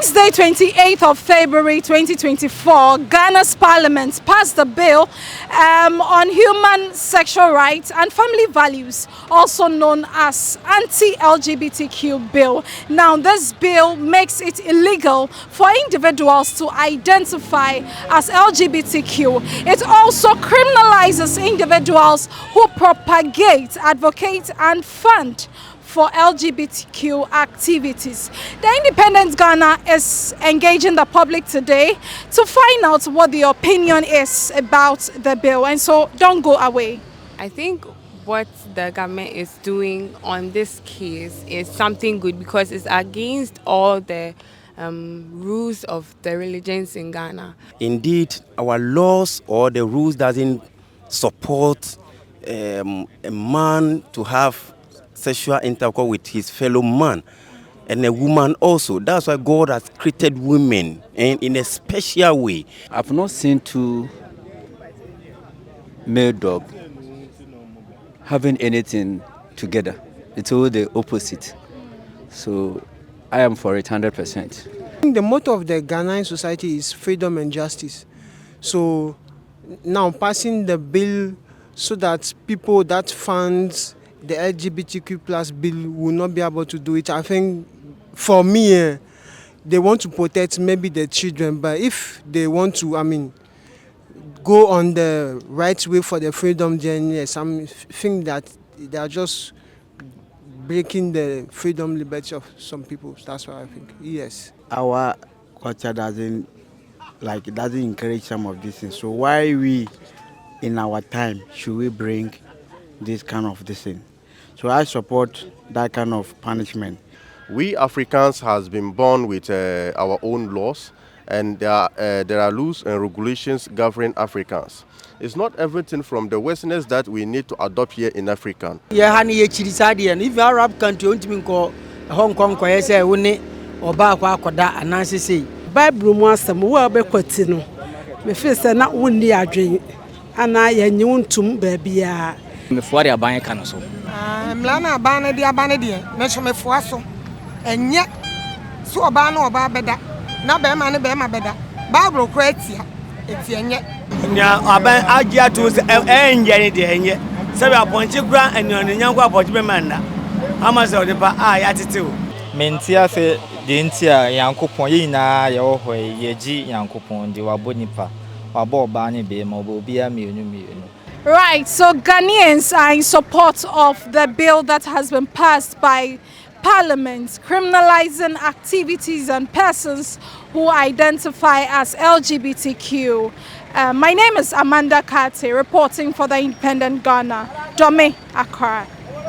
Wednesday, 28th of February 2024, Ghana's parliament passed a bill on human sexual rights and family values, also known as Anti-LGBTQ bill. Now, this bill makes it illegal for individuals to identify as LGBTQ. It also criminalizes individuals who propagate, advocate, and fund for LGBTQ activities. The Independent Ghana is engaging the public today to find out what the opinion is about the bill, and so don't go away. I think what the government is doing on this case is something good because it's against all the rules of the religions in Ghana. Indeed, our laws or the rules doesn't support a man to have sexual intercourse with his fellow man and a woman also. That's why God has created women and in a special way. I've not seen two male dogs having anything together. It's all the opposite. So I am for it 100%. The motto of the Ghanaian society is freedom and justice. So now passing the bill so that people that fund the LGBTQ plus bill will not be able to do it. I think for me, they want to protect maybe the children, but if they want to, go on the right way for the freedom journey, I think that they are just breaking the freedom liberty of some people. That's what I think. Yes. Our culture doesn't encourage some of these things. So why we, in our time, should we bring this kind of thing? So I support that kind of punishment. We Africans has been born with our own laws, and there are rules and regulations governing Africans. It's not everything from the Westerners that we need to adopt here in Africa. If Arab country Hong Kong say we oba kwa akoda ananse sei Bible mu asem wo abekwati no me feel say na wonni adwen ana yanyi wontum ba bia me fuare aban kan so mlana aban de aban de me so me fua so enye so oba na oba beda na be ma ne be ma beda Bible ko etia enye nya aban agia to se enye ne de enye se be aponche kura enyo ne nyanko aponche be manda ama se ode pa ya tete mentia se de ntia yankopon ye nyina ye wo hoye ye gi yankopon de wabo nipa wabo oba ne be ma obo bia mienu. Right, so Ghanaians are in support of the bill that has been passed by Parliament, criminalizing activities and persons who identify as LGBTQ. My name is Amanda Kate, reporting for the Independent Ghana. Dome, Accra.